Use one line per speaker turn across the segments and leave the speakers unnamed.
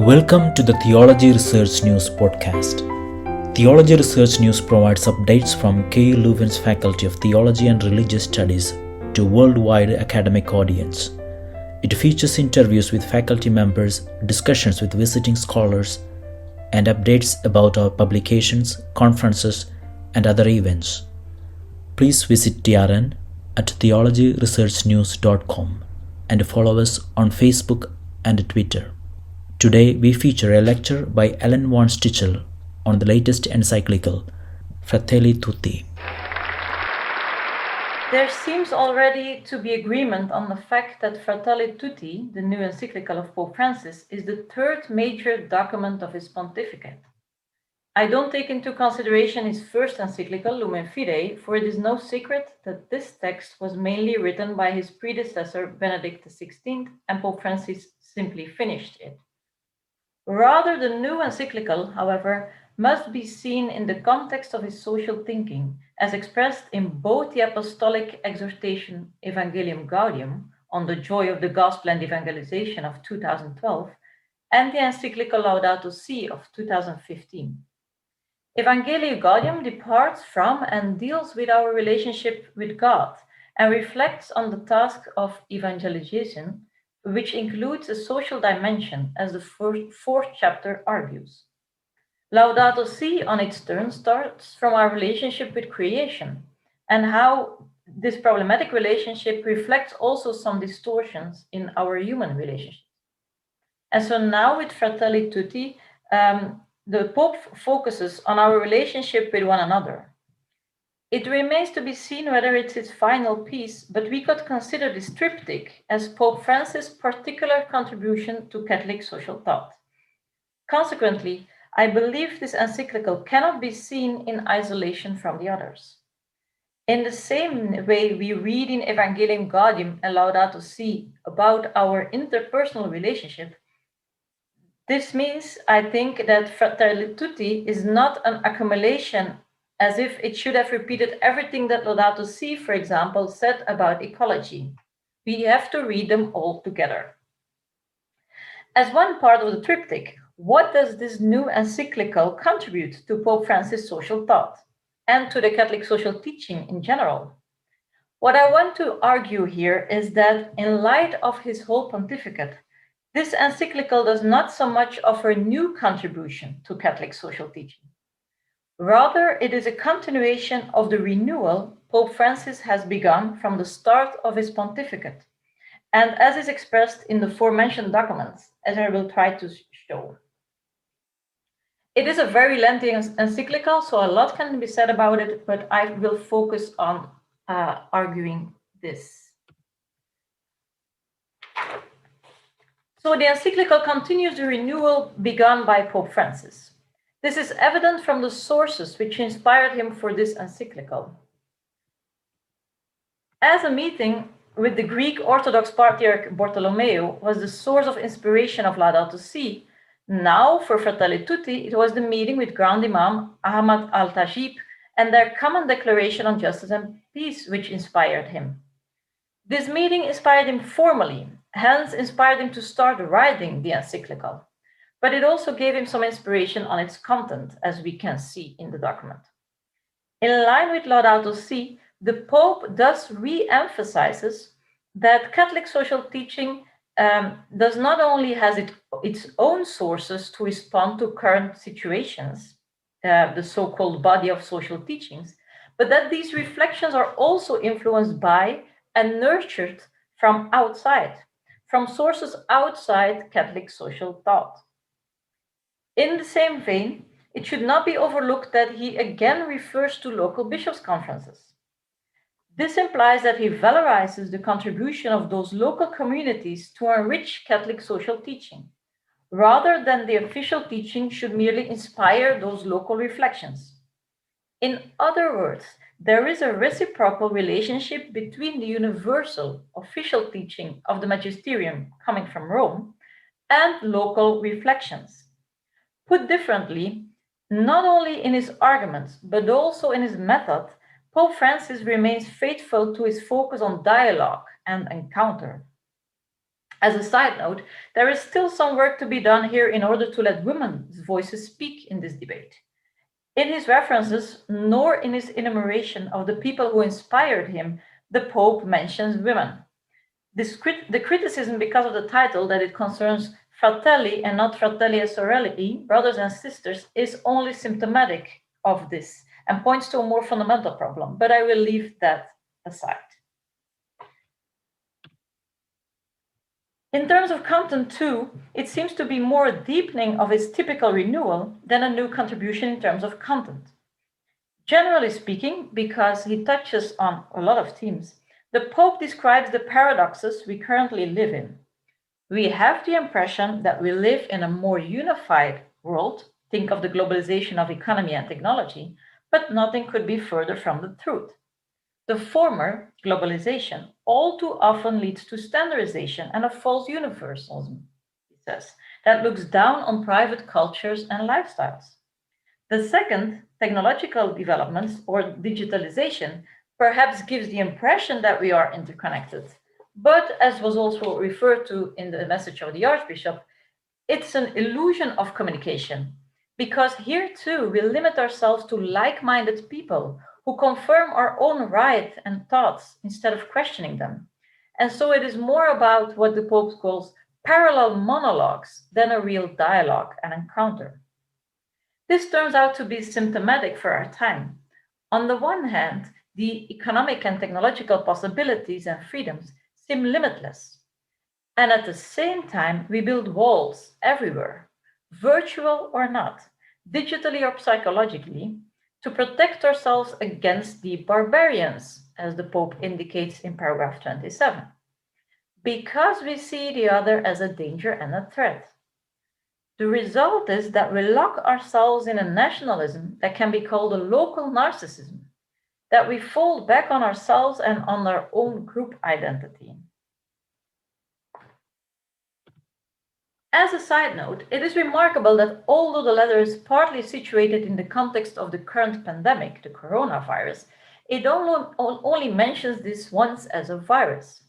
Welcome to the Theology Research News podcast. Theology Research News provides updates from KU Leuven's Faculty of Theology and Religious Studies to a worldwide academic audience. It features interviews with faculty members, discussions with visiting scholars, and updates about our publications, conferences, and other events. Please visit TRN at theologyresearchnews.com and follow us on Facebook and Twitter. Today we feature a lecture by Ellen von Stichel on the latest encyclical, Fratelli, Tutti.
There seems already to be agreement on the fact that Fratelli Tutti, the new encyclical of Pope Francis, is the third major document of his pontificate. I don't take into consideration his first encyclical, Lumen Fidei, for it is no secret that this text was mainly written by his predecessor, Benedict XVI, and Pope Francis simply finished it. Rather, the new encyclical, however, must be seen in the context of his social thinking, as expressed in both the apostolic exhortation Evangelium Gaudium on the joy of the gospel and evangelization of 2012 and the encyclical Laudato Si of 2015. Evangelium Gaudium departs from and deals with our relationship with God and reflects on the task of evangelization, which includes a social dimension, as the fourth chapter argues. Laudato Si, on its turn, starts from our relationship with creation and how this problematic relationship reflects also some distortions in our human relationships. And so now with Fratelli Tutti, the Pope focuses on our relationship with one another. It remains to be seen whether it's its final piece, but we could consider this triptych as Pope Francis' particular contribution to Catholic social thought. Consequently, I believe this encyclical cannot be seen in isolation from the others. In the same way we read in Evangelium Gaudium and Laudato Si about our interpersonal relationship, this means, I think, that Fratelli Tutti is not an accumulation as if it should have repeated everything that Laudato Si, for example, said about ecology. We have to read them all together. As one part of the triptych, what does this new encyclical contribute to Pope Francis' social thought and to the Catholic social teaching in general? What I want to argue here is that in light of his whole pontificate, this encyclical does not so much offer new contribution to Catholic social teaching. Rather, it is a continuation of the renewal Pope Francis has begun from the start of his pontificate, and as is expressed in the aforementioned documents, as I will try to show. It is a very lengthy encyclical, so a lot can be said about it, but I will focus on arguing this. So the encyclical continues the renewal begun by Pope Francis. This is evident from the sources which inspired him for this encyclical. As a meeting with the Greek Orthodox Patriarch Bartholomew was the source of inspiration of Laudato Si, now for Fratelli Tutti it was the meeting with Grand Imam Ahmad al-Tajib and their common declaration on justice and peace which inspired him. This meeting inspired him formally, hence inspired him to start writing the encyclical. But it also gave him some inspiration on its content, as we can see in the document. In line with Laudato Si, the Pope thus re-emphasizes that Catholic social teaching does not only has its own sources to respond to current situations, the so-called body of social teachings, but that these reflections are also influenced by and nurtured from outside, from sources outside Catholic social thought. In the same vein, it should not be overlooked that he again refers to local bishops' conferences. This implies that he valorizes the contribution of those local communities to enrich Catholic social teaching, rather than the official teaching should merely inspire those local reflections. In other words, there is a reciprocal relationship between the universal official teaching of the magisterium coming from Rome and local reflections. Put differently, not only in his arguments, but also in his method, Pope Francis remains faithful to his focus on dialogue and encounter. As a side note, there is still some work to be done here in order to let women's voices speak in this debate. In his references, nor in his enumeration of the people who inspired him, the Pope mentions women. The criticism because of the title that it concerns Fratelli and not Fratelli e Sorelle, brothers and sisters, is only symptomatic of this and points to a more fundamental problem, but I will leave that aside. In terms of content too, it seems to be more a deepening of his typical renewal than a new contribution in terms of content. Generally speaking, because he touches on a lot of themes, the Pope describes the paradoxes we currently live in. We have the impression that we live in a more unified world, think of the globalization of economy and technology, but nothing could be further from the truth. The former, globalization, all too often leads to standardization and a false universalism, he says, that looks down on private cultures and lifestyles. The second, technological developments or digitalization, perhaps gives the impression that we are interconnected. But as was also referred to in the message of the Archbishop, it's an illusion of communication, because here too we limit ourselves to like-minded people who confirm our own right and thoughts instead of questioning them. And so it is more about what the Pope calls parallel monologues than a real dialogue and encounter. This turns out to be symptomatic for our time. On the one hand, the economic and technological possibilities and freedoms seem limitless. And at the same time, we build walls everywhere, virtual or not, digitally or psychologically, to protect ourselves against the barbarians, as the Pope indicates in paragraph 27, because we see the other as a danger and a threat. The result is that we lock ourselves in a nationalism that can be called a local narcissism, that we fold back on ourselves and on our own group identity. As a side note, it is remarkable that although the letter is partly situated in the context of the current pandemic, the coronavirus, it only mentions this once as a virus.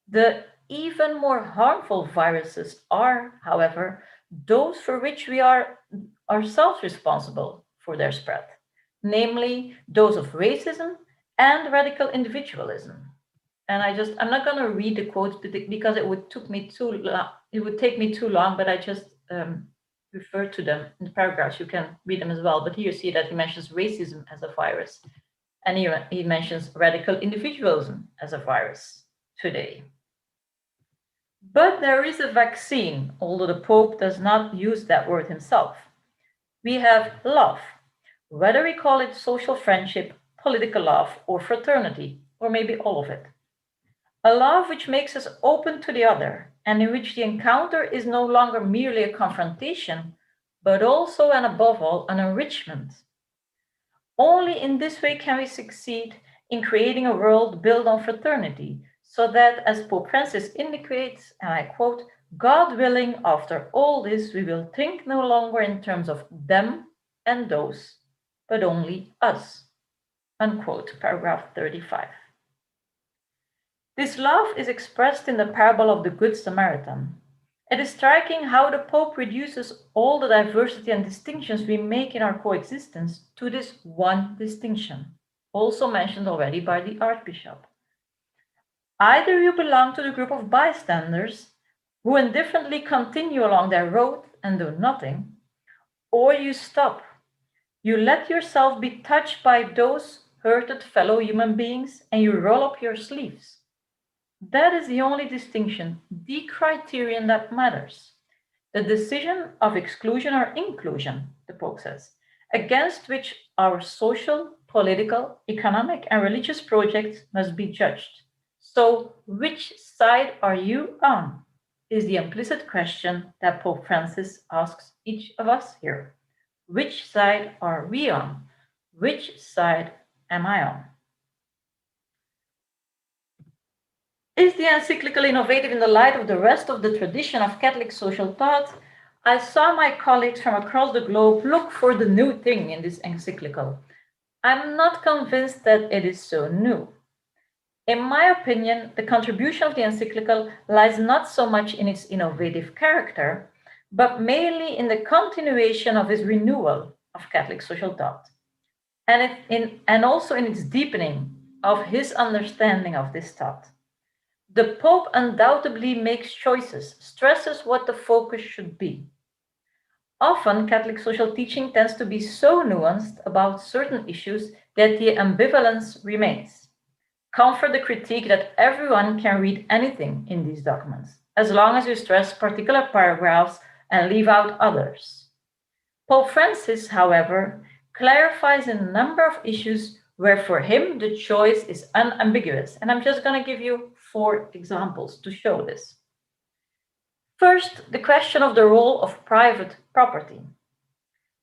The even more harmful viruses are, however, those for which we are ourselves responsible for their spread, namely those of racism and radical individualism. And I'm not going to read the quotes because it would take me too long, but I just refer to them in the paragraphs. You can read them as well. But here you see that he mentions racism as a virus, and he mentions radical individualism as a virus today. But there is a vaccine, although the Pope does not use that word himself. We have love, whether we call it social friendship, political love, or fraternity, or maybe all of it. A love which makes us open to the other, and in which the encounter is no longer merely a confrontation, but also and above all an enrichment. Only in this way can we succeed in creating a world built on fraternity, so that, as Pope Francis indicates, and I quote, God willing, after all this, we will think no longer in terms of them and those, but only us. Unquote, paragraph 35. This love is expressed in the parable of the Good Samaritan. It is striking how the Pope reduces all the diversity and distinctions we make in our coexistence to this one distinction, also mentioned already by the Archbishop. Either you belong to the group of bystanders who indifferently continue along their road and do nothing, or you stop. You let yourself be touched by those hurted fellow human beings and you roll up your sleeves. That is the only distinction, the criterion that matters. The decision of exclusion or inclusion, the Pope says, against which our social, political, economic, and religious projects must be judged. So, which side are you on? Is the implicit question that Pope Francis asks each of us here. Which side are we on? Which side am I on? Is the encyclical innovative in the light of the rest of the tradition of Catholic social thought? I saw my colleagues from across the globe look for the new thing in this encyclical. I'm not convinced that it is so new. In my opinion, the contribution of the encyclical lies not so much in its innovative character, but mainly in the continuation of his renewal of Catholic social thought, and also in its deepening of his understanding of this thought. The Pope undoubtedly makes choices, stresses what the focus should be. Often, Catholic social teaching tends to be so nuanced about certain issues that the ambivalence remains. Comfort the critique that everyone can read anything in these documents, as long as you stress particular paragraphs and leave out others. Pope Francis, however, clarifies a number of issues where for him the choice is unambiguous. And I'm just going to give you 4 examples to show this. First, the question of the role of private property.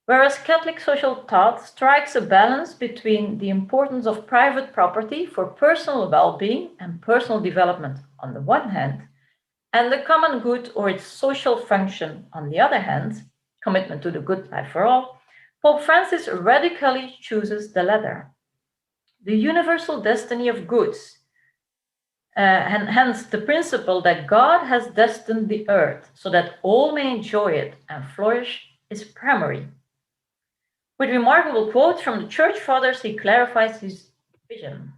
Whereas Catholic social thought strikes a balance between the importance of private property for personal well-being and personal development on the one hand, and the common good or its social function on the other hand, commitment to the good life for all, Pope Francis radically chooses the latter. The universal destiny of goods, and hence the principle that God has destined the earth so that all may enjoy it and flourish, is primary. With remarkable quotes from the Church Fathers, he clarifies his vision.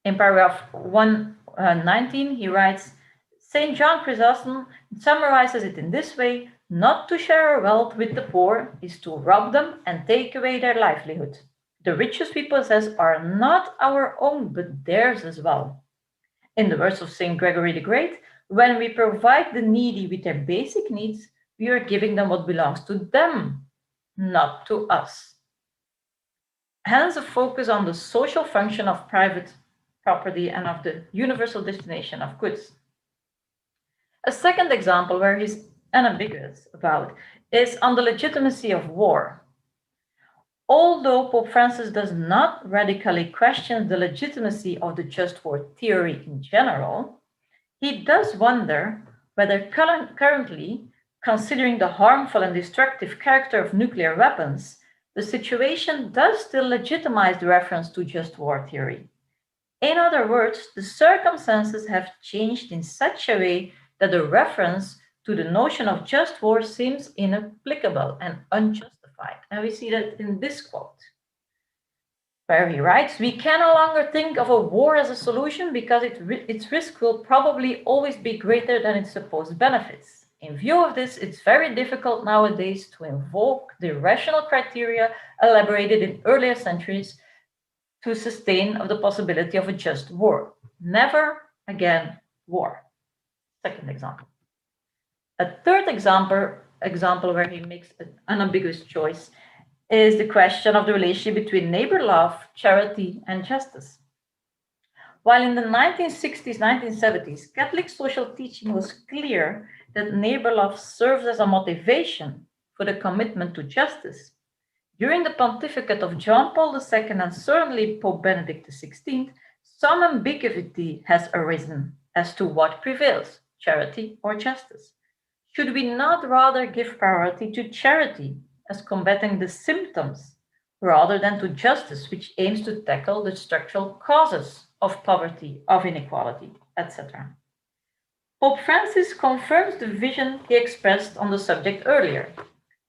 In paragraph 119, he writes, St. John Chrysostom summarizes it in this way: not to share our wealth with the poor is to rob them and take away their livelihood. The riches we possess are not our own, but theirs as well. In the words of St. Gregory the Great, when we provide the needy with their basic needs, we are giving them what belongs to them, not to us. Hence, a focus on the social function of private property and of the universal destination of goods. A second example where he's unambiguous about is on the legitimacy of war. Although Pope Francis does not radically question the legitimacy of the just war theory in general, he does wonder whether currently, considering the harmful and destructive character of nuclear weapons, the situation does still legitimize the reference to just war theory. In other words, the circumstances have changed in such a way that the reference to the notion of just war seems inapplicable and unjustified. And we see that in this quote, where he writes, we can no longer think of a war as a solution because its risk will probably always be greater than its supposed benefits. In view of this, it's very difficult nowadays to invoke the rational criteria elaborated in earlier centuries to sustain of the possibility of a just war. Never again war. Second example. A third example where he makes an unambiguous choice is the question of the relationship between neighbor love, charity, and justice. While in the 1960s, 1970s, Catholic social teaching was clear that neighbor love serves as a motivation for the commitment to justice, during the pontificate of John Paul II and certainly Pope Benedict XVI, some ambiguity has arisen as to what prevails, charity or justice. Should we not rather give priority to charity as combating the symptoms rather than to justice, which aims to tackle the structural causes of poverty, of inequality, etc.? Pope Francis confirms the vision he expressed on the subject earlier.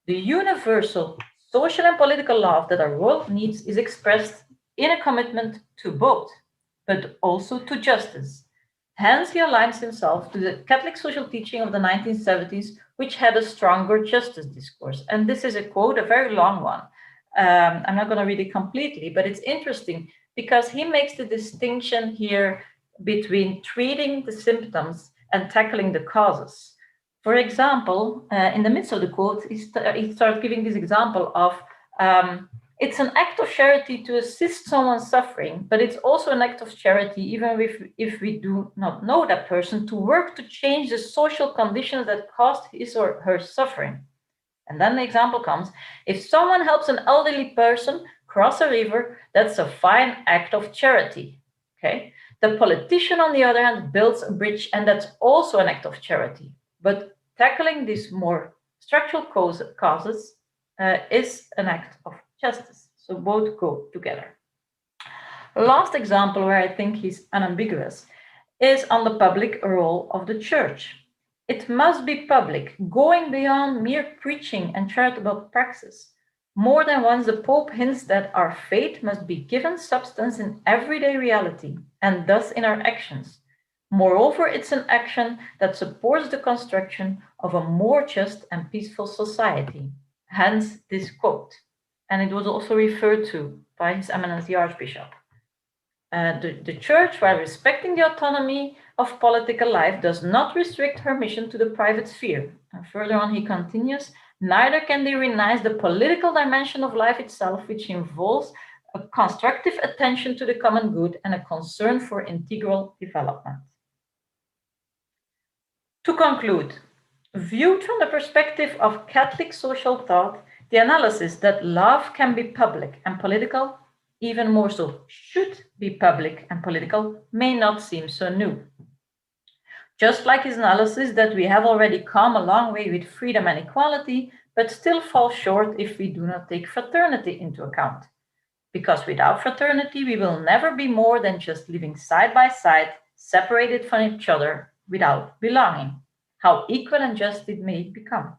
The universal social and political love that our world needs is expressed in a commitment to both, but also to justice. Hence, he aligns himself to the Catholic social teaching of the 1970s, which had a stronger justice discourse. And this is a quote, a very long one. I'm not going to read it completely, but it's interesting because he makes the distinction here between treating the symptoms and tackling the causes. For example, in the midst of the quote, he starts giving this example of it's an act of charity to assist someone suffering, but it's also an act of charity, even if we do not know that person, to work to change the social conditions that caused his or her suffering. And then the example comes, if someone helps an elderly person cross a river, that's a fine act of charity. Okay. The politician, on the other hand, builds a bridge, and that's also an act of charity. But tackling these more structural causes is an act of justice. So both go together. Last example where I think he's unambiguous is on the public role of the church. It must be public, going beyond mere preaching and charitable praxis. More than once, the Pope hints that our faith must be given substance in everyday reality and thus in our actions. Moreover, it's an action that supports the construction of a more just and peaceful society. Hence this quote. And it was also referred to by His Eminence the Archbishop. The Church, while respecting the autonomy of political life, does not restrict her mission to the private sphere. And further on, he continues, neither can they renounce the political dimension of life itself, which involves a constructive attention to the common good and a concern for integral development. To conclude, viewed from the perspective of Catholic social thought, the analysis that love can be public and political, even more so should be public and political, may not seem so new. Just like his analysis that we have already come a long way with freedom and equality, but still fall short if we do not take fraternity into account. Because without fraternity, we will never be more than just living side by side, separated from each other, without belonging, how equal and just it may become.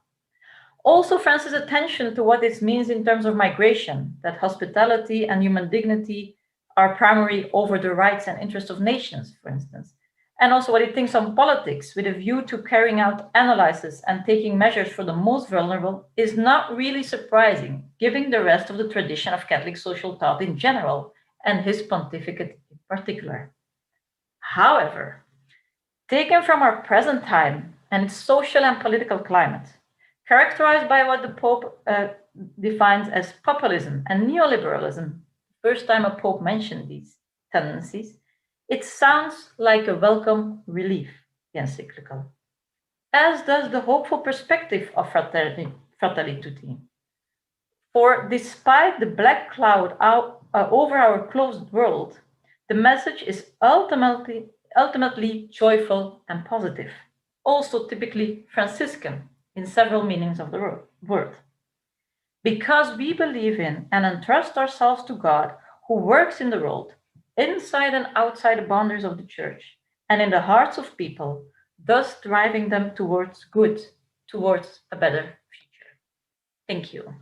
Also, Francis' attention to what this means in terms of migration, that hospitality and human dignity are primary over the rights and interests of nations, for instance. And also what he thinks on politics with a view to carrying out analysis and taking measures for the most vulnerable is not really surprising, given the rest of the tradition of Catholic social thought in general and his pontificate in particular. However, taken from our present time and its social and political climate, characterized by what the Pope defines as populism and neoliberalism, the first time a Pope mentioned these tendencies, it sounds like a welcome relief, the encyclical, as does the hopeful perspective of Fratelli Tutti. For despite the black cloud over our closed world, the message is ultimately joyful and positive, also typically Franciscan in several meanings of the word. Because we believe in and entrust ourselves to God who works in the world, inside and outside the boundaries of the Church, and in the hearts of people, thus driving them towards good, towards a better future. Thank you.